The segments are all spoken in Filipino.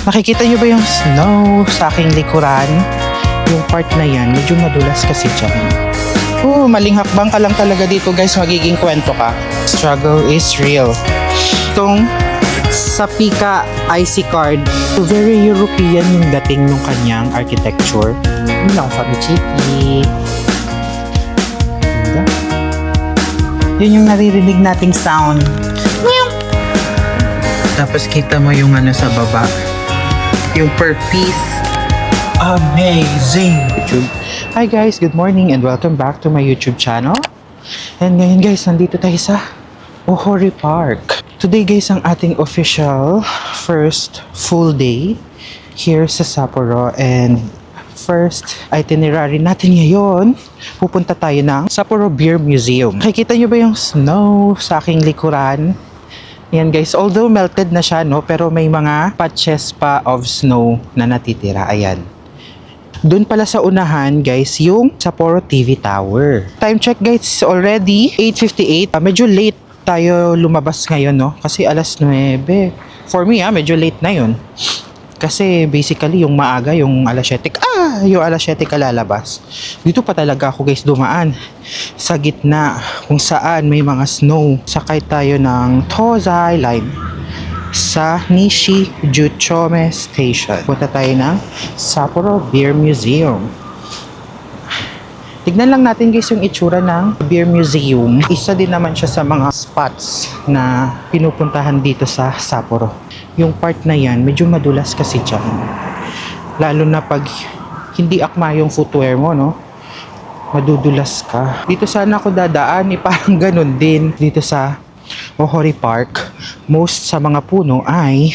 Nakikita nyo ba yung snow sa aking likuran? Yung part na yan, medyo madulas kasi dyan. Maling hakbang ka lang talaga dito guys, magiging kwento ka. Struggle is real. Itong Sapika IC card, very European yung dating ng kanyang architecture. Yun lang sabi, Chiki. Yun yung naririnig nating sound. Tapos kita mo yung ano sa baba, yung per piece. Amazing! YouTube. Hi guys, good morning and welcome back to my YouTube channel. And ngayon guys, nandito tayo sa Ohori Park. Today guys, ang ating official first full day here sa Sapporo. And first itinerary natin ngayon, pupunta tayo ng Sapporo Beer Museum. Nakikita nyo ba yung snow sa aking likuran? Yan guys, although melted na siya, no, pero may mga patches pa of snow na natitira. Ayan. Doon pala sa unahan guys, yung Sapporo TV Tower. Time check guys, already 8:58. Medyo late tayo lumabas ngayon, no, kasi alas 9. For me, medyo late na yun. Kasi basically yung maaga, yung alas 7, yung alas 7 ka lalabas. Dito pa talaga ako guys dumaan sa gitna kung saan may mga snow. Sakay tayo ng Tozai Line sa Nishi-Juchome Station. Punta tayo ng Sapporo Beer Museum. Tignan lang natin guys yung itsura ng Beer Museum. Isa din naman siya sa mga spots na pinupuntahan dito sa Sapporo. Yung part na yan, medyo madulas kasi dyan. Lalo na pag hindi akma yung footwear mo, no? Madudulas ka. Dito sana ako dadaan, parang ganun din. Dito sa Ohori Park, most sa mga puno ay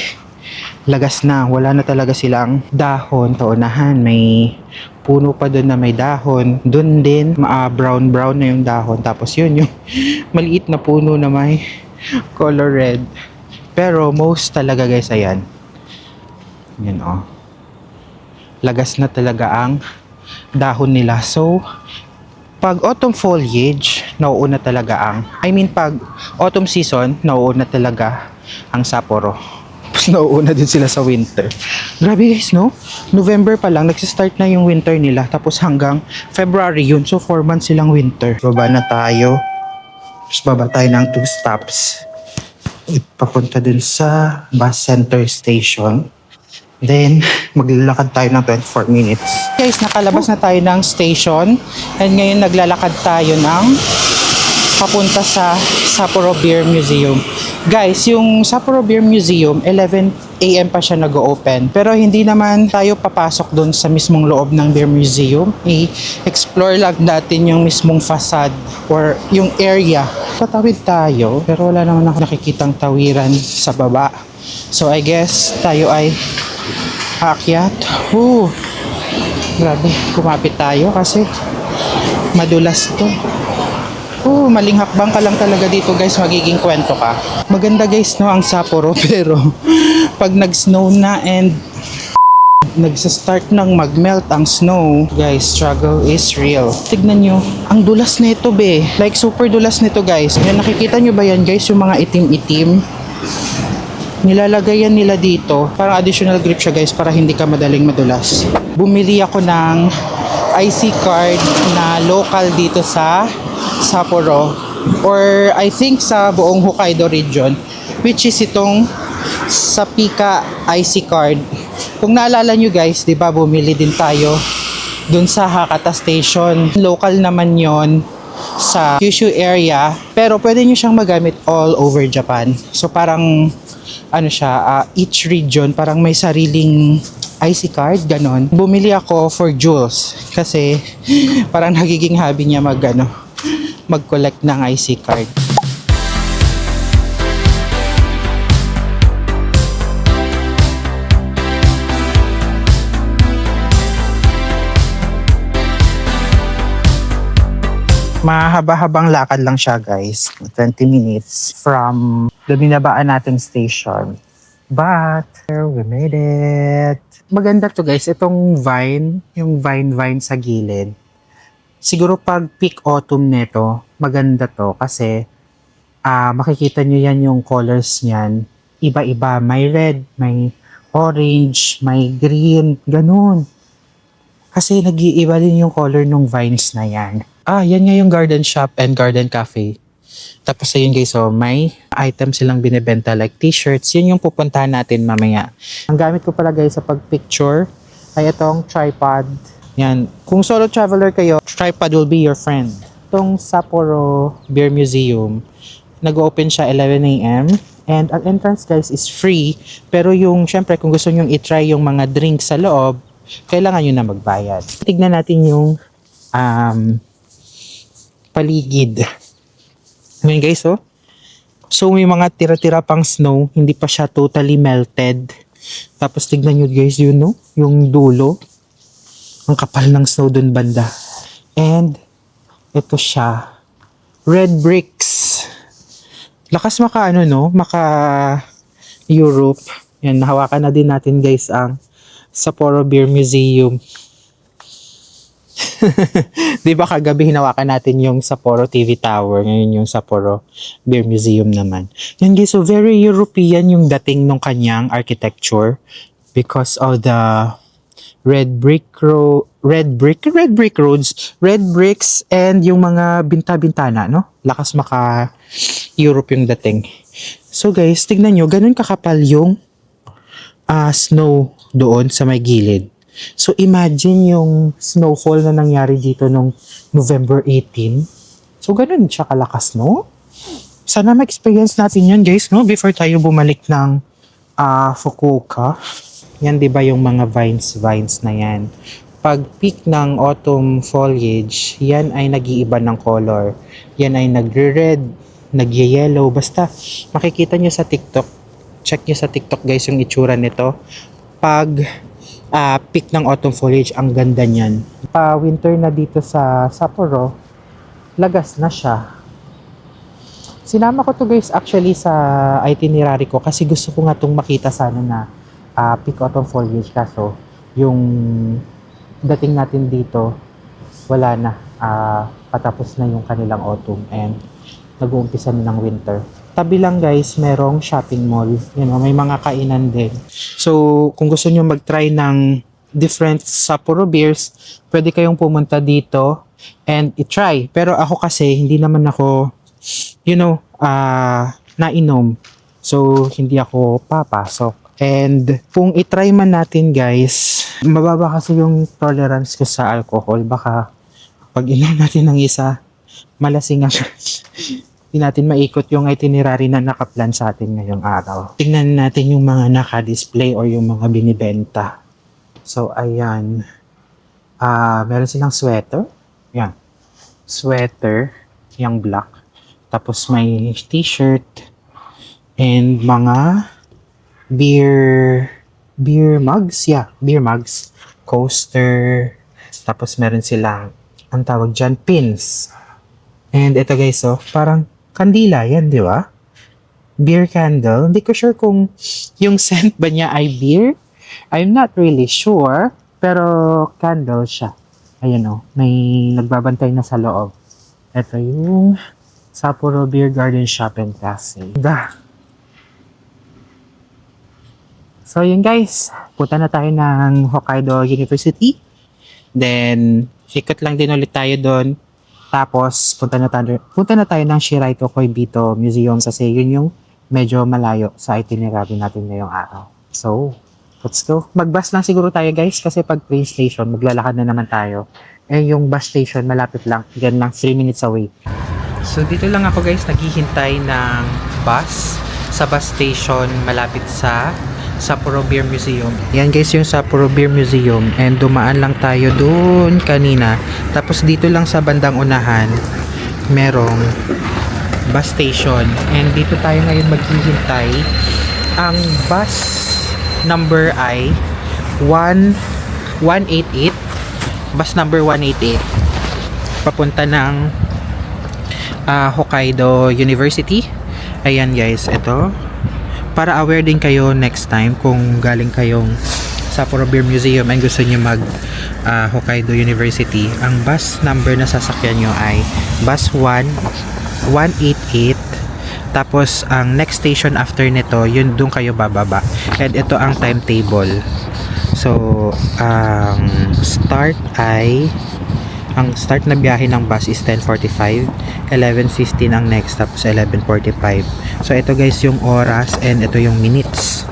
lagas na. Wala na talaga silang dahon. Paunahan, may puno pa doon na may dahon. Doon din, brown-brown na yung dahon. Tapos yun, yung maliit na puno na may color red. Pero most talaga guys, ayan. Yan oh. Lagas na talaga ang dahon nila. So, pag autumn foliage, nauuna talaga pag autumn season, nauuna talaga ang Sapporo. Tapos nauuna din sila sa winter. Grabe guys, no? November pa lang, nagsistart na yung winter nila. Tapos hanggang February yun. So, 4 months silang winter. Baba na tayo. Tapos baba tayo ng 2 stops. Papunta dun sa bus center station. Then, maglalakad tayo ng 24 minutes. Guys, nakalabas na tayo ng station. And ngayon naglalakad tayo ng papunta sa Sapporo Beer Museum. Guys, yung Sapporo Beer Museum, 11 AM pa siya nag-open. Pero hindi naman tayo papasok dun sa mismong loob ng Beer Museum. I-explore lang natin yung mismong facade or yung area. Patawid tayo, pero wala naman ako nakikitang tawiran sa baba. So I guess tayo ay aakyat. Grabe, kumapit tayo kasi madulas to. Maling hakbang ka lang talaga dito guys, magiging kwento ka. Maganda guys, no, ang Sapporo, pero pag nag-snow na and nagsa-start nang mag-melt ang snow, guys, struggle is real. Tignan nyo, ang dulas nito be. Like super dulas nito guys. Yan, nakikita nyo ba yan guys, yung mga itim-itim? Nilalagayan nila dito. Parang additional grip siya guys para hindi ka madaling madulas. Bumili ako ng IC card na local dito sa Sapporo, or I think sa buong Hokkaido region, which is itong Sapika IC card. Kung naalala nyo guys, di ba bumili din tayo dun sa Hakata Station. Local naman yon sa Kyushu area, pero pwede nyo siyang magamit all over Japan. So parang ano siya, each region parang may sariling IC card, ganon. Bumili ako for Jules kasi parang nagiging hobby niya mag-collect ng IC card. Mahaba-habang lakad lang siya guys, 20 minutes from the binabaan nating station. But we made it. Maganda to guys, itong vine, yung vine sa gilid. Siguro pag peak autumn nito, maganda to kasi makikita nyo yan yung colors niyan. Iba-iba, may red, may orange, may green, ganun. Kasi nag-iiba din yung color ng vines na yan. Yan nga yung garden shop and garden cafe. Tapos ayun guys, so may items silang binibenta like t-shirts. Yun yung pupuntahan natin mamaya. Ang gamit ko pala guys sa pag-picture ay itong tripod. Yan. Kung solo traveler kayo, tripod will be your friend. Itong Sapporo Beer Museum, nag-open siya 11 a.m. And ang entrance guys is free. Pero yung, syempre kung gusto nyo i-try yung mga drinks sa loob, kailangan nyo na magbayad. Tignan natin yung paligid. Ngayon guys, oh. So may mga tira-tira pang snow, hindi pa siya totally melted. Tapos tignan nyo guys, yun no, yung dulo. Ang kapal ng snow dun banda. And ito siya, red bricks. Lakas maka Europe. Yan, nahawakan na din natin guys ang Sapporo Beer Museum. Di ba kagabi hinawakan natin yung Sapporo TV Tower, ngayon yung Sapporo Beer Museum naman. Yan guys, so very European yung dating ng kanyang architecture because of the red bricks and yung mga binta-bintana, no? Lakas maka Europe yung dating. So guys, tignan nyo, ganun kakapal yung snow doon sa may gilid. So imagine yung snowfall na nangyari dito nung November 18. So ganun siya kalakas, no? Sana ma-experience natin yan guys, no? Before tayo bumalik ng Fukuoka. Yan 'di ba yung mga vines na yan. Pag peak ng autumn foliage, yan ay nag-iiba ng color. Yan ay nagre-red, nagye-yellow. Basta makikita nyo sa TikTok. Check nyo sa TikTok guys yung itsura nito. Pag peak ng autumn foliage, ang ganda niyan. Winter na dito sa Sapporo, lagas na siya. Sinama ko to guys actually sa itinerary ko kasi gusto ko nga itong makita sana na peak autumn foliage, kaso yung dating natin dito wala na, patapos na yung kanilang autumn and nag-uumpisa na ng winter. Tabi lang guys, merong shopping mall. Yan, may mga kainan din. So, kung gusto nyo mag-try ng different Sapporo beers, pwede kayong pumunta dito and i-try. Pero ako kasi, hindi naman ako, nainom. So, hindi ako papasok. And kung i-try man natin guys, mababa kasi yung tolerance ko sa alcohol. Baka pag inom natin ng isa, malasing ako. Hindi natin maikot yung itinerary na nakaplan sa atin ngayong araw. Tingnan natin yung mga naka-display or yung mga binibenta. So, ayan. Meron silang sweater. Yan. Sweater. Yung black. Tapos may t-shirt. And mga beer mugs. Yeah, beer mugs. Coaster. Tapos meron silang, ang tawag dyan, pins. And ito guys, parang kandila yan, di ba? Beer candle. Hindi ko sure kung yung scent ba niya ay beer. I'm not really sure. Pero candle siya. Ayan may nagbabantay na sa loob. Ito yung Sapporo Beer Garden Shop and Cafe. So yun guys, punta na tayo ng Hokkaido University. Then, ikot lang din ulit tayo doon. Tapos, punta na tayo ng Shirai Tokoibito Museum kasi yun yung medyo malayo sa itinerary natin ngayong araw. So, let's go. Mag-bus lang siguro tayo guys kasi pag train station, maglalakad na naman tayo. Yung bus station, malapit lang. Yan lang, 3 minutes away. So, dito lang ako guys, naghihintay ng bus sa bus station malapit sa Sapporo Beer Museum. Yan guys yung Sapporo Beer Museum and dumaan lang tayo doon kanina. Tapos dito lang sa bandang unahan merong bus station and dito tayo ngayon maghihintay. Ang bus number ay 188. Bus number 188 papunta ng Hokkaido University. Ayan guys, ito para aware din kayo next time kung galing kayong Sapporo Beer Museum and gusto nyo mag Hokkaido University. Ang bus number na sasakyan nyo ay bus 188 Tapos, ang next station after nito, yun doon kayo bababa. And ito ang timetable. So, ang start na biyahe ng bus is 10:45, 11:15 ang next, tapos 11:45. So, ito guys yung oras and ito yung minutes.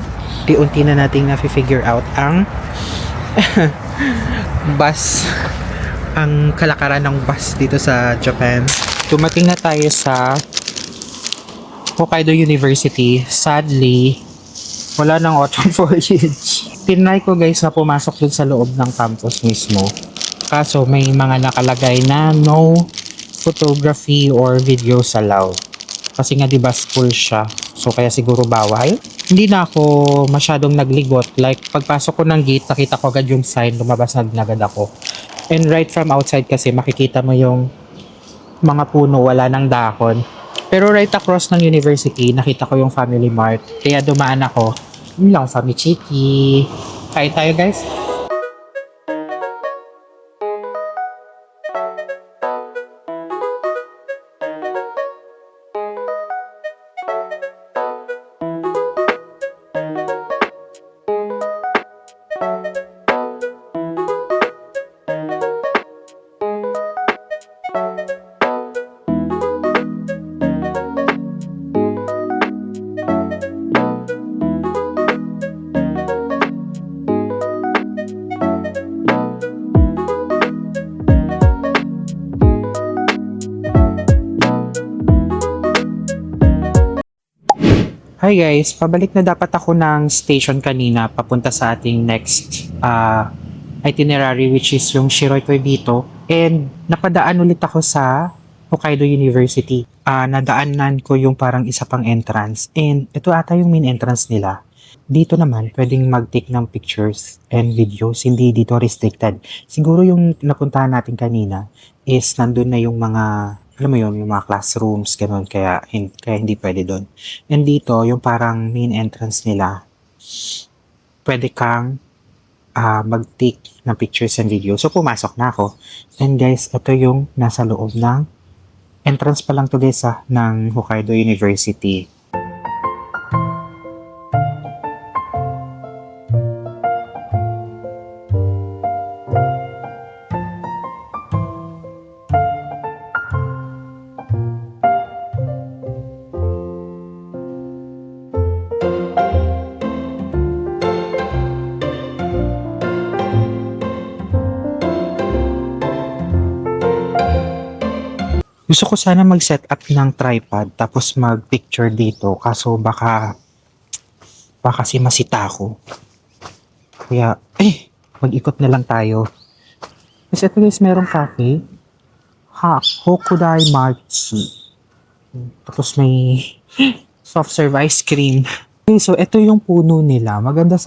Unti na nating na-figure out ang bus, ang kalakaran ng bus dito sa Japan. Dumating na tayo sa Hokkaido University. Sadly, wala nang autumn foliage. Tinry ko guys na pumasok dun sa loob ng campus mismo. Kaso may mga nakalagay na no photography or videos allowed. Kasi nga diba school siya. So kaya siguro bawal. Hindi na ako masyadong nagligot. Like pagpasok ko ng gate, nakita ko agad yung sign, lumabas na agad ako. And right from outside kasi makikita mo yung mga puno, wala ng dahon. Pero right across ng university, nakita ko yung Family Mart. Kaya dumaan ako. Yun lang, Famichiki. Kain tayo guys. Hi guys, pabalik na dapat ako ng station kanina papunta sa ating next itinerary, which is yung Shiroi Koibito, and napadaan ulit ako sa Hokkaido University. Nadaanan ko yung parang isa pang entrance, and ito ata yung main entrance nila. Dito naman pwedeng mag-take ng pictures and videos, hindi dito restricted. Siguro yung napuntahan natin kanina is nandun na yung mga, alam mo yun, yung mga classrooms, ganun, kaya hindi pwede doon. And dito, yung parang main entrance nila, pwede kang mag-take ng pictures and videos. So, pumasok na ako. And guys, ito yung nasa loob ng entrance pa lang to guys ng Hokkaido University. Gusto ko sana mag-set up ng tripod tapos mag-picture dito, kaso baka si masita ako. Kaya, mag-ikot na lang tayo. Kasi ito guys, merong cafe. Hokudai Machi. Tapos may soft serve ice cream. Okay, so ito yung puno nila. Maganda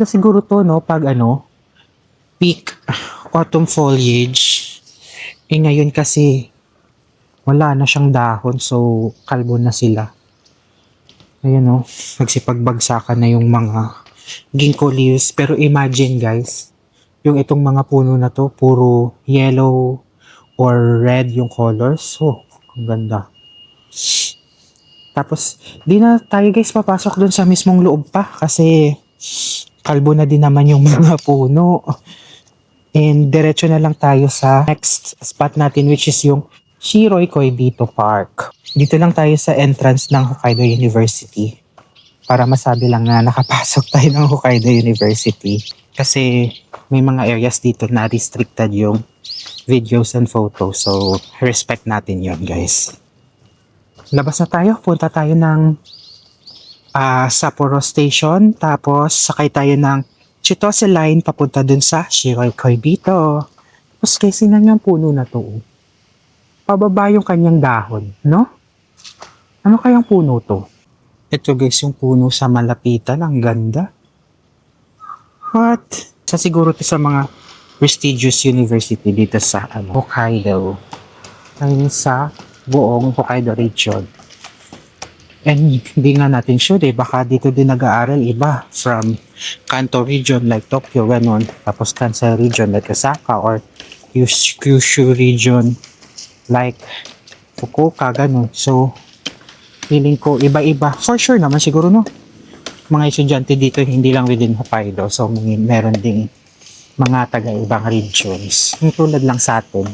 siguro to, no? Pag peak autumn foliage. Ngayon kasi wala na siyang dahon, so kalbo na sila. Ayan nagsipagbagsakan na yung mga ginkgo leaves. Pero imagine guys, yung itong mga puno na to, puro yellow or red yung colors. So, ang ganda. Tapos, di na tayo guys papasok dun sa mismong loob pa kasi kalbo na din naman yung mga puno. And diretso na lang tayo sa next spot natin, which is yung Shiroi Koibito Park. Dito lang tayo sa entrance ng Hokkaido University para masabi lang na nakapasok tayo ng Hokkaido University. Kasi may mga areas dito na restricted yung videos and photos. So, respect natin yon guys. Labas na tayo. Punta tayo ng Sapporo Station. Tapos, sakay tayo ng Chitose Line papunta dun sa Shiroi Koibito. Tapos kasi yung puno na to. Pababa yung kanyang dahon, no? Ano kayang puno to? Ito guys yung puno sa malapitan. Ang ganda. What? Siguro to sa mga prestigious university dito sa Hokkaido. Ayun sa buong Hokkaido region. And hindi nga natin sure baka dito din nag-aaral iba from Kanto region like Tokyo, ganon. Tapos Kansai region like Osaka, or Kyushu region like Fukuoka, ganon. So, Feeling ko iba-iba. For sure naman siguro, no? Mga estudyante dito, hindi lang within Hokkaido. So, meron ding mga taga-ibang regions. Yung tulad lang sa atin.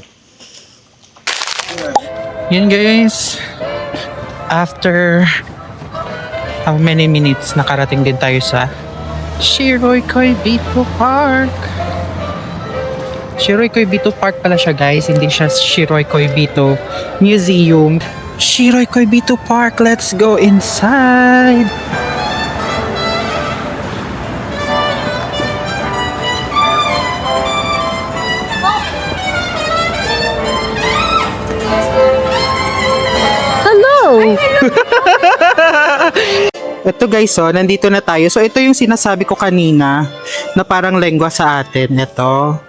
Yun guys. After how many minutes, nakarating din tayo sa Shiroi Koibito Park. Shiroi Koibito Park pala siya guys. Hindi siya Shiroi Koibito Museum. Shiroi Koibito Park. Let's go inside. Ito guys, so nandito na tayo. So ito yung sinasabi ko kanina na parang lengua sa atin. Ito.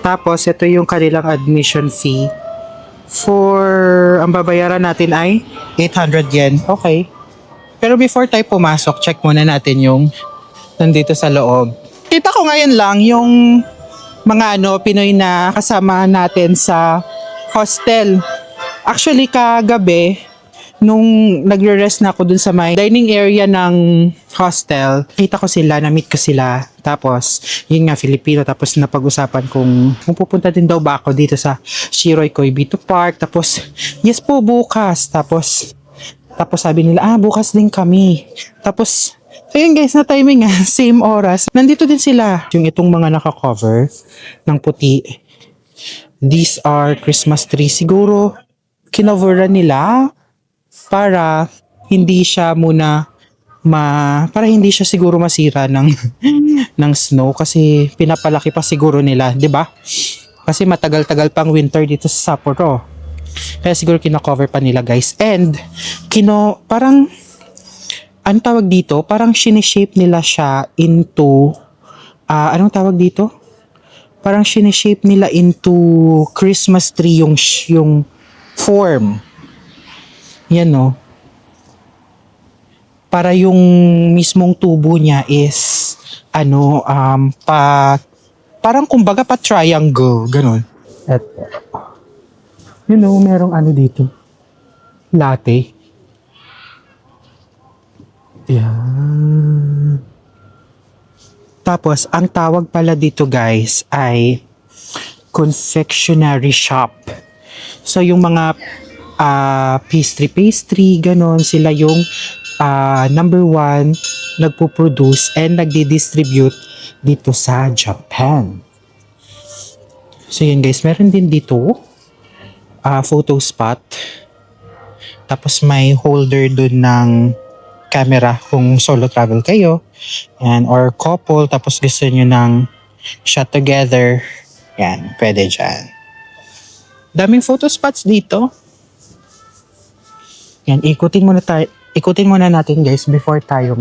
Tapos ito yung kanilang admission fee. Ang babayaran natin ay 800 yen. Okay. Pero before tayo pumasok, check muna natin yung nandito sa loob. Kita ko ngayon lang yung mga Pinoy na kasama natin sa hostel. Actually, kagabi, nung nagre-rest na ako dun sa may dining area ng hostel, kita ko sila, na-meet ko sila. Tapos, yun nga, Filipino. Tapos, napag-usapan kung pupunta din daw ba ako dito sa Shiroi Koibito Park. Tapos, yes po, bukas. Tapos sabi nila, bukas din kami. Tapos, so yun guys, na timing same oras. Nandito din sila. Yung itong mga naka-cover ng puti. These are Christmas tree. Siguro, kinoveran nila para hindi siya para hindi siya siguro masira ng ng snow kasi pinapalaki pa siguro nila, 'di ba? Kasi matagal-tagal pang winter dito sa Sapporo. Kaya siguro kino-cover pa nila, guys. And parang anong tawag dito? Parang shine-shape nila siya into anong tawag dito? Parang shine-shape nila into Christmas tree yung form. Yan para yung mismong tubo niya is parang kumbaga pa triangle, ganun. Eto. Merong dito. Latte. Yan. Tapos, ang tawag pala dito guys ay confectionery shop. So, yung mga pastry, ganon, sila yung number 1 nagpo-produce and nagdi-distribute dito sa Japan. So yun guys, meron din dito photo spot. Tapos may holder dun ng camera kung solo travel kayo. Yan, or couple, tapos gusto nyo ng shot together. Yan, pwede dyan. Daming photo spots dito. Yan, ikutin muna natin guys before tayo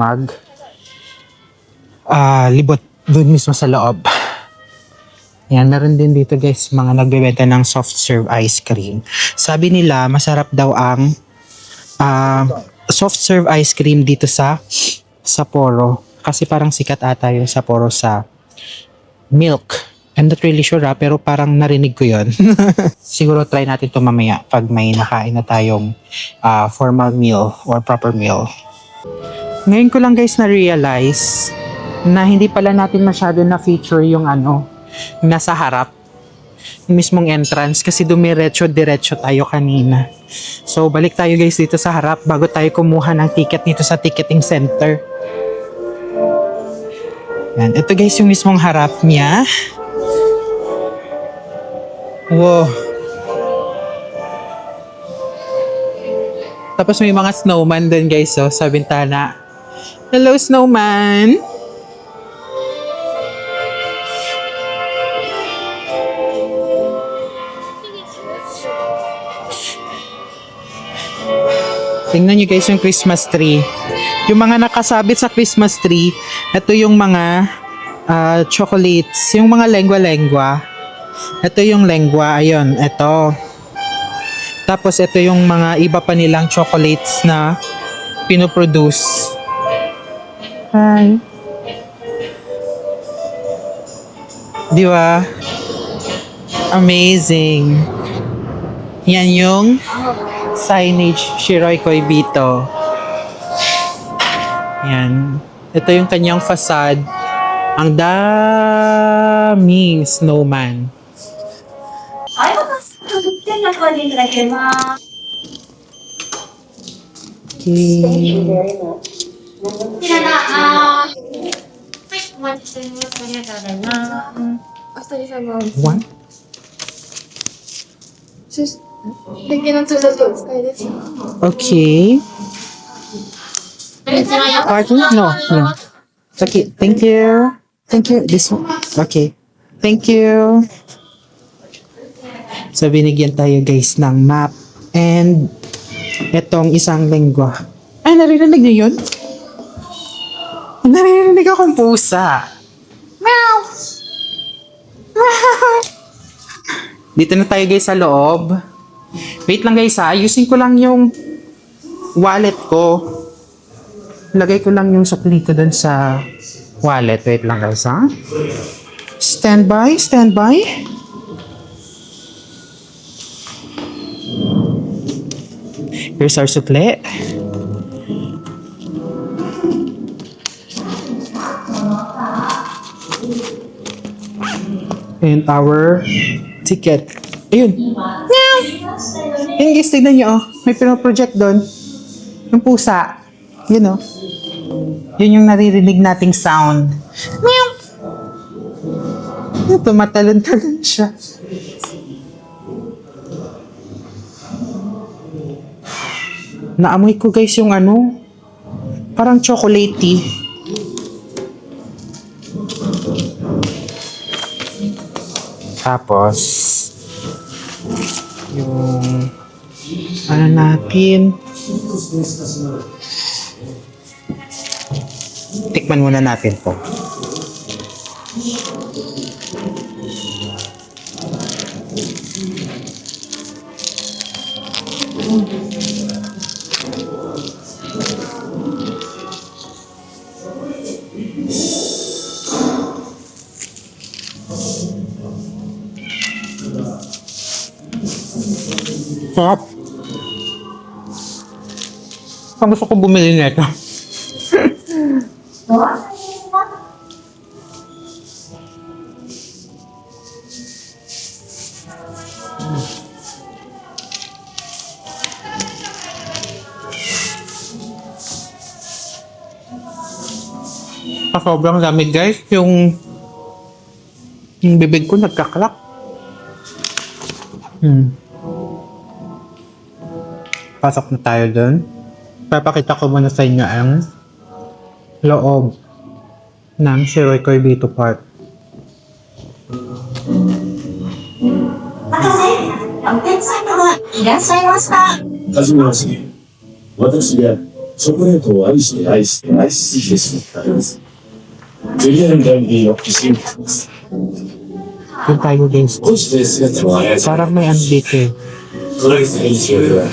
libot dun mismo sa loob. Yan, meron din dito guys mga nagbebenta ng soft serve ice cream. Sabi nila masarap daw ang soft serve ice cream dito sa Sapporo. Kasi parang sikat ata yung Sapporo sa milk. I'm not really sure pero parang narinig ko yon. Siguro try natin ito mamaya pag may nakain na tayong formal meal or proper meal. Ngayon ko lang guys na-realize na hindi pala natin masyado na-feature yung nasa harap. Yung mismong entrance kasi dumiretso-diretso tayo kanina. So balik tayo guys dito sa harap bago tayo kumuha ng ticket dito sa ticketing center. Yan. Ito guys yung mismong harap niya. Wow. Tapos may mga snowman din guys sa bintana. Hello snowman! Tingnan nyo guys yung Christmas tree. Yung mga nakasabit sa Christmas tree, ito yung mga chocolates, yung mga lengua-lengua. Ito yung lengua, ayun, ito. Tapos ito yung mga iba pa nilang chocolates na pinoproduce. Hi. Di ba? Amazing. Yan yung Signage, Shiroy Koibito. Yan. Ito yung kanyang facade. Ang daming snowman. はい、私、作って中にいただけます。Okay. こちらが、はい、お待ちしております。ありがとうございます。お一人様。One? 素敵な通常でお使いです。 Okay. Pardon? No, no. Okay, thank you. Thank you. This one. Okay. Thank you. So, binigyan tayo guys ng map and etong isang lingwa. Ay, naririnig niyo yun? Naririnig akong pusa. Meow! Dito na tayo guys sa loob. Wait lang guys ha, ayusin ko lang yung wallet ko. Lagay ko lang yung sukli ko dun sa wallet. Wait lang guys ha. Stand by, stand by. Here's our sukli. And our ticket. Ayun. Meow! Ayun guys, tignan nyo oh. May pinoproject doon. Yung pusa. Yun oh. Yun yung naririnig nating sound. Meow! Tumatalon-talon siya. Naamoy ko guys yung ano. Parang chocolatey. Tapos, yung ano natin, tikman muna natin po. Sarap. Ang gusto ko bumili nito. Sobrang lamig guys. Yung bibig ko nagkakalak. Pasok na tayo dun. Papakita ko muna sa inyo ang loob ng Shiroy Koibito Park. お客様がいらっしゃいました。はじめまして。私がチョコレートを愛して愛して愛しすぎてしまったのです。ジュリアン・ダンディの石井です。 Yung tayo guys. こうして姿を操り、 Parang may ano dito eh. トライスの印象では、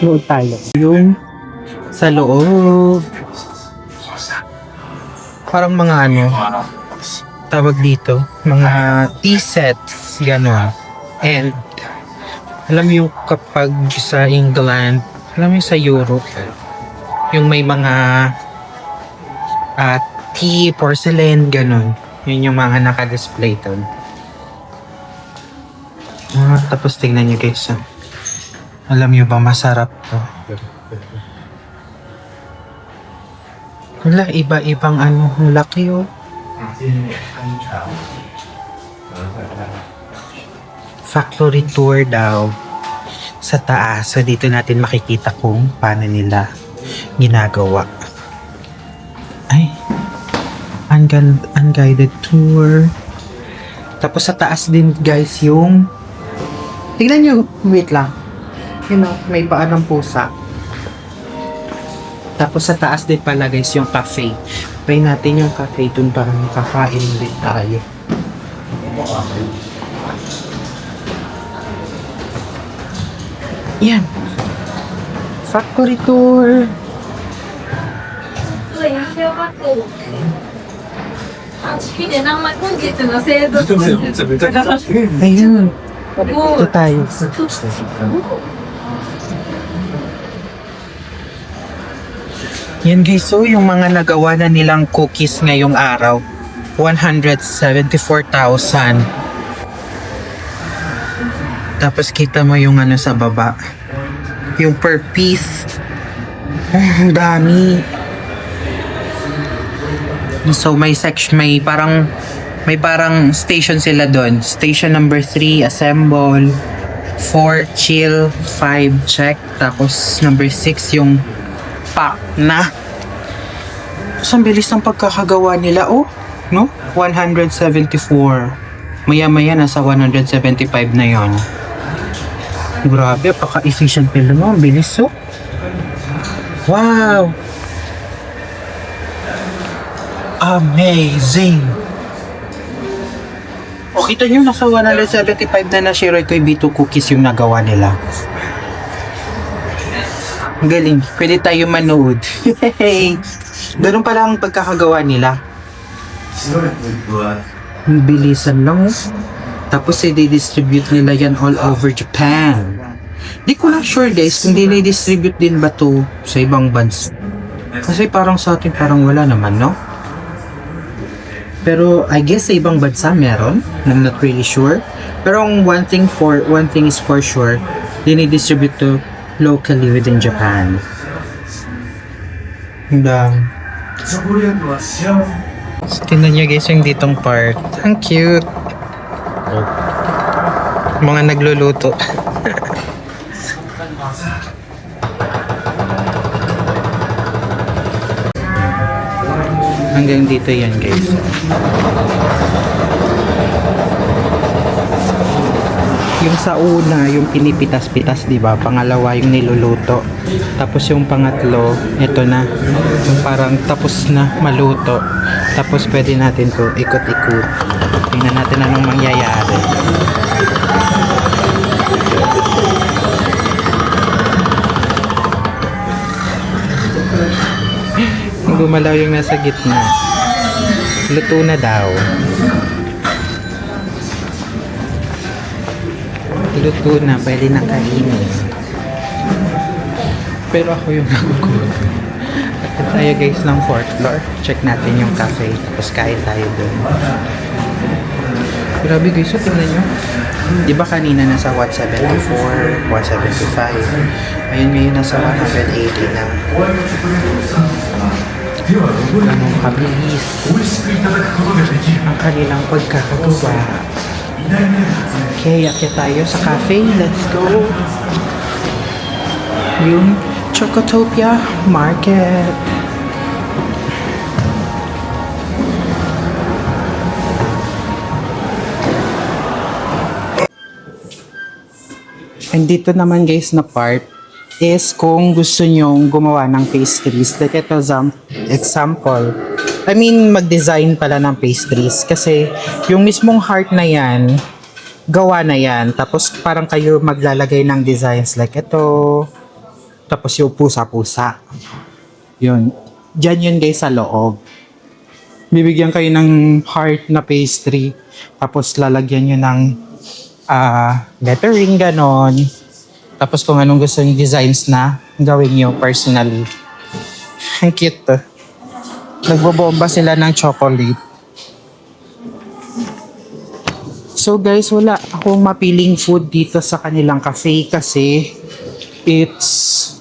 Loob tayo. Yung sa loob. Parang mga ano, tawag dito, mga tea sets, gano'n. And, alam mo yung kapag sa England, alam mo yung sa Europe, yung may mga tea, porcelain, gano'n. Yun yung mga naka-display doon. Tapos tingnan nyo guys. Alam nyo ba masarap to? Wala, iba-ibang ano, laki oh. Factory tour daw sa taas. So dito natin makikita kung paano nila ginagawa. Ay, unguided tour. Tapos sa taas din guys yung, tignan nyo, wait lang. You know, may paan ng pusa. Tapos sa taas din pala guys yung cafe. Try natin yung cafe dun para makakain ulit tayo. Yan. Factory tour. Ayun. Ito tayo. Yan guys, so yung mga nagawa na nilang cookies ngayong araw, 174,000. Tapos kita mo yung ano sa baba, yung per piece. Ang dami. So may section, may parang station sila doon. Station number 3, assemble. 4, chill. 5, check. Tapos number 6, yung pack na. So, ang bilis ng pagkakagawa nila. Oh, no? 174. Maya-maya nasa 175 na yon. Grabe, paka-efficient nila, no? Ang bilis, oh. Wow! Amazing! O, kita nyo, nasa 175 na Shiroy Koy B2 cookies yung nagawa nila. Ang galing. Pwede tayo manood. Hey! Ganun pala ang pagkakagawa nila. Ang bilisan lang. Tapos i-distribute nila yan all over Japan. Di ko lang sure guys kung di-distribute din ba to sa ibang bansa. Kasi parang sa atin parang wala naman, no? Pero I guess sa ibang bansa meron. I'm not really sure. Pero ang one thing is for sure, dinidistribute to locally within Japan. So, tingnan nyo guys yung ditong part. Ang cute. Mga nagluluto. Hanggang dito yan guys. Yung sa una, yung pinipitas-pitas, di ba? Pangalawa, yung niluluto. Tapos yung pangatlo, ito na. Yung parang tapos na maluto. Tapos pwede natin to ikot-ikot. Tingnan natin anong mangyayari. Gumalaw yung nasa gitna. Luto na daw. Luto na, pwede na kainin. Pero ako yung nagugulo. At tayo guys ng 4th floor. Check natin yung cafe. Tapos kain tayo doon. Grabe guys, so tingnan nyo. Di ba kanina nasa 174, 175. Ayun ngayon nasa 180 na. Ganong kabilis ang kanilang pagkakagawa. Okay, akit tayo sa cafe. Let's go. Yung Chocotopia Market. And dito naman guys na part is kung gusto nyong gumawa ng pastries. Like ito example. I mean, mag-design pala ng pastries. Kasi yung mismong heart na yan, gawa na yan. Tapos parang kayo maglalagay ng designs like ito. Tapos yung pusa-pusa. Yun. Diyan yun guys sa loob. Bibigyan kayo ng heart na pastry. Tapos lalagyan nyo ng lettering ganon. Tapos kung anong gusto yung designs na gawin nyo personally. Ang cute to. Nagbobomba sila ng chocolate. So guys, wala akong mapiling food dito sa kanilang cafe kasi it's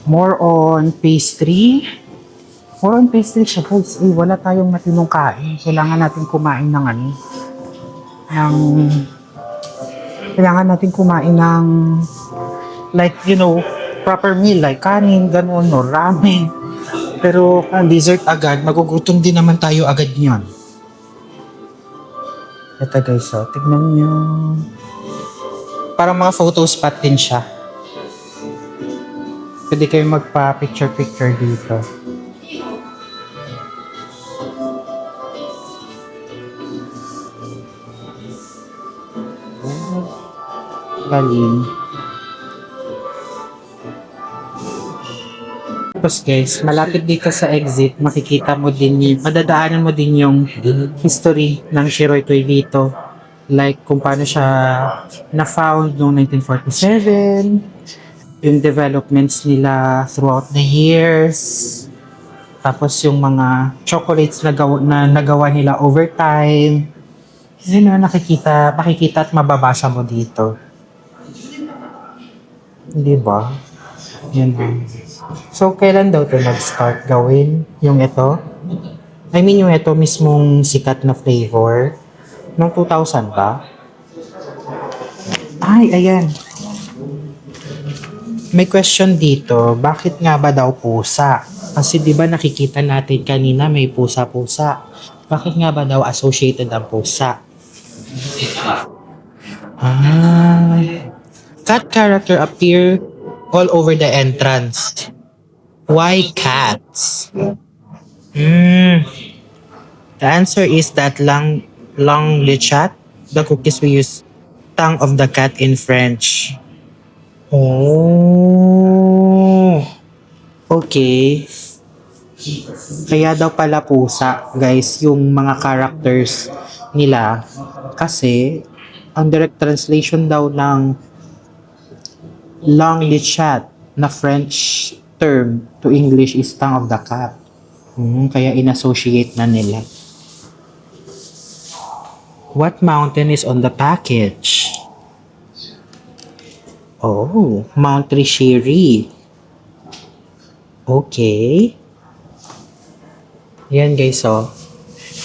more on pastry. More on pastry siya guys. Wala tayong matinong kain. Kailangan natin kumain ng kailangan natin kumain ng like, you know, proper meal like kanin, gano'n, no, ramen. Pero kung dessert agad, magugutom din naman tayo agad niyan. Ito guys, so, tignan nyo. Parang mga photo spot din siya. Pwede kayo magpa-picture-picture dito. Galing. Tapos guys, malapit dito sa exit, makikita mo din madadaanan mo din yung history ng Shiroy Toy dito. Like kung paano siya na-found noong 1947, yung developments nila throughout the years, tapos yung mga chocolates na nagawa nila over time. Yun na makikita at mababasa mo dito. Di ba? Yun na. So, kailan daw ito nag-start gawin? Yung ito? I mean, yung ito mismong sikat na flavor. Noong 2000 ba? Ay, ayan. May question dito. Bakit nga ba daw pusa? Kasi di ba nakikita natin kanina may pusa-pusa. Bakit nga ba daw associated ang pusa? Cat character appear all over the entrance. Why cats? The answer is that long le chat, the cookies we use tongue of the cat in French. Oh. Okay. Kaya daw pala pusa, guys, yung mga characters nila. Kasi, ang direct translation daw ng long le chat na French term to English is tongue of the cat. Kaya inassociate na nila. What mountain is on the package? Oh, Mount Rishiri. Okay. Yan guys, oh.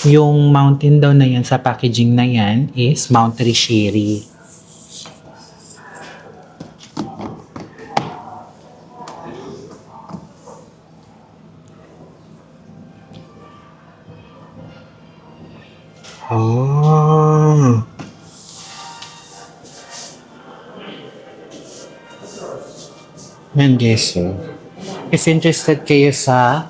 Yung mountain daw na yan sa packaging na yan is Mount Rishiri. Oh. Yan guys, so. If interested kayo sa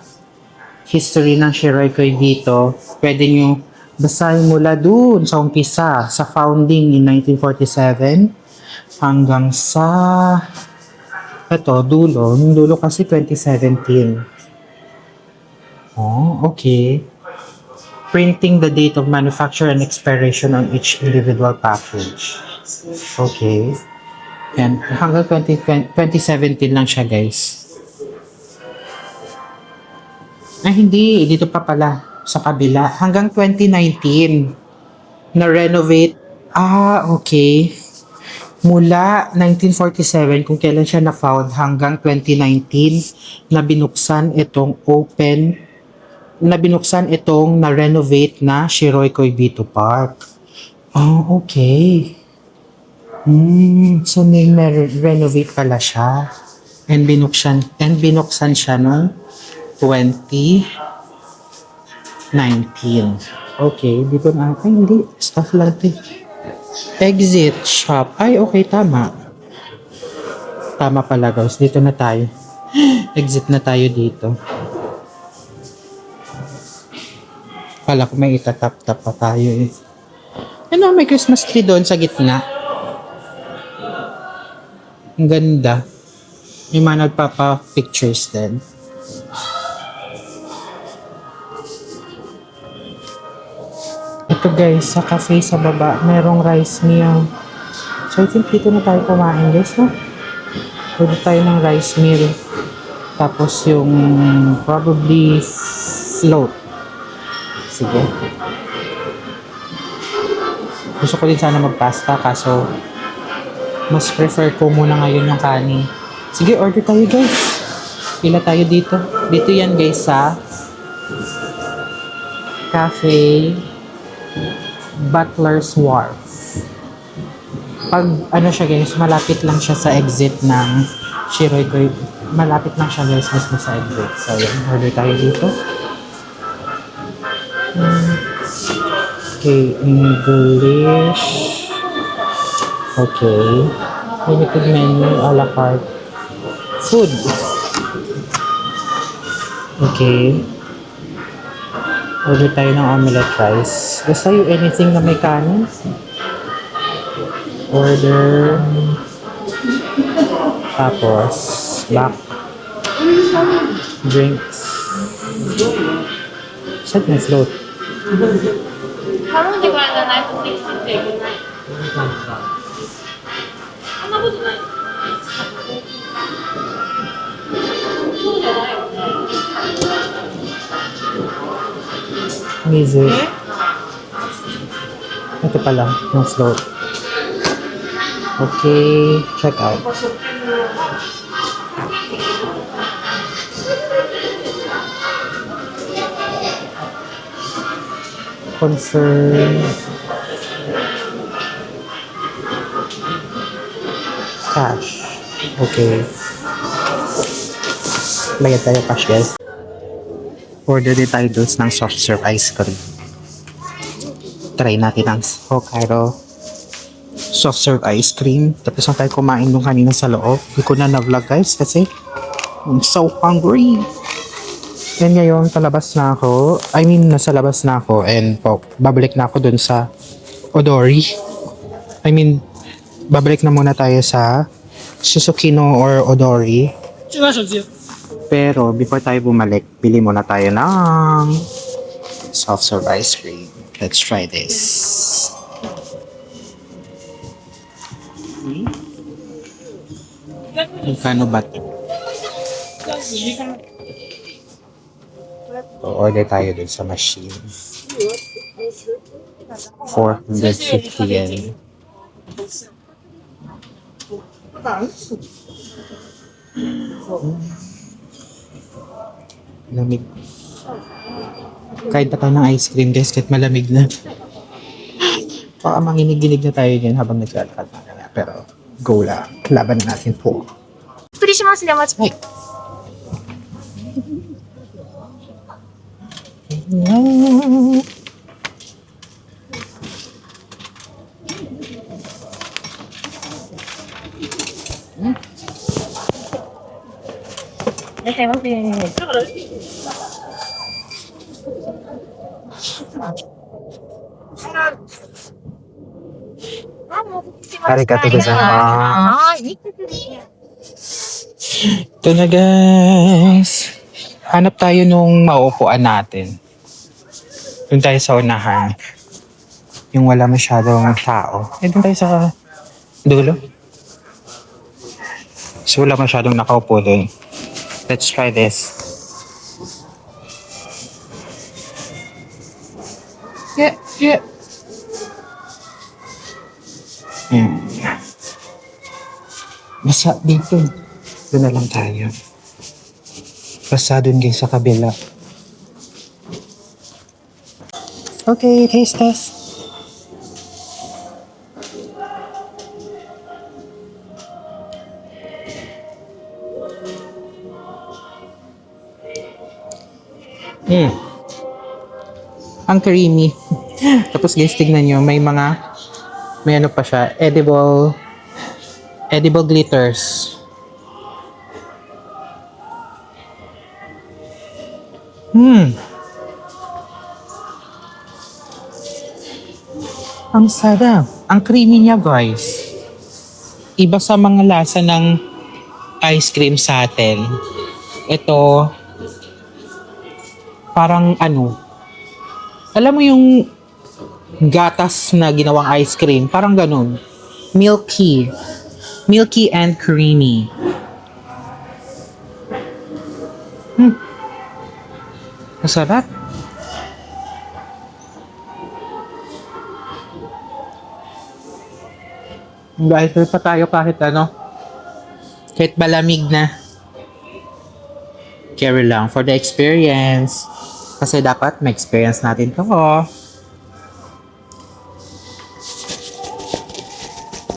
history ng Shiroikoi dito, pwede nyo basahin mula dun sa umpisa, sa founding in 1947 hanggang sa dulo. Yung dulo kasi 2017. Oh, okay. Printing the date of manufacture and expiration on each individual package. Okay. And hanggang 2017 lang siya, guys. Ay, hindi. Dito pa pala. Sa kabila. Hanggang 2019. Na-renovate. Okay. Mula 1947, kung kailan siya na-found, hanggang 2019, na binuksan itong na-renovate na Shiroikoi Bito Park. Oh, okay. So renovate pala siya. And binuksan siya noong 2019. Okay, dito na. Ay, hindi. Stuff lang ito. Exit shop. Ay, okay, tama. Tama pala, guys. Dito na tayo. Exit na tayo dito. Pala ko may itatap-tap pa tayo eh. Ano, may Christmas tree doon sa gitna. Ang ganda. May mga nagpapa-pictures din. Ito guys, sa cafe sa baba, merong rice meal. So I think dito na tayo kumain guys, no? Pwede tayo ng rice meal. Tapos yung probably float. Sige. Gusto ko din sana magpasta kaso mas prefer ko muna ngayon yung kanin. Sige, order tayo guys. Pila tayo dito. Dito yan guys sa Cafe Butler's Wharf. Pag ano siya guys, malapit lang siya sa exit ng Shiroikoi. Malapit lang siya guys mismo sa exit. So yan, order tayo dito. Okay, English. Okay. Limited menu, a la carte. Food. Okay. Order tayo ng omelette rice. Basta yung anything na may kanin. Order. Tapos, back. Drinks. Saan yung float? 頼んでからじゃないと席ついていけない。Music. Ito pala, yung slow. Okay, check out. Confirm. Cash. Okay. Bayad tayo cash, guys. Order din tayo doon ng soft serve ice cream. Try natin ang Hokkaido soft serve ice cream. Tapos na tayo kumain nung kanina sa loob. Hindi ko na na-vlog, guys, kasi I'm so hungry. And ngayon, palabas na ako. I mean, nasa labas na ako. And babalik na ako dun sa Odori. I mean, babalik na muna tayo sa Susukino or Odori. Pero before tayo bumalik, pili muna tayo ng soft serve ice cream. Let's try this. Magkano ba ito? So, order tayo dun sa machine. 450 yen. Lamig. Kahit na tayo ng ice cream, guys, kahit malamig na. Baka manginig-ginig na tayo dyan habang naglalakad na. Pero, go lang. Laban na natin po. お作りしますね、お待ち。はい。いらっしゃいませ。Arigatou gozaimasu. はい。 Ito na, guys. Hanap tayo nung mauupuan natin. Doon tayo sa unahan. Yung wala masyadong tao. Doon tayo sa dulo. So wala masyadong nakaupo doon. Let's try this. Yeah. Basta dito. Doon na lang tayo. Basta doon guys sa kabila. Okay, taste test. Ang creamy. Tapos guys, tignan nyo, may ano pa siya, edible glitters. Ang sarap. Ang creamy niya, guys. Iba sa mga lasa ng ice cream sa atin. Ito, parang alam mo yung gatas na ginawang ice cream, parang ganun. Milky and creamy. Masarap. Guys, pa tayo kahit kahit malamig na. Carry lang for the experience. Kasi dapat ma-experience natin to.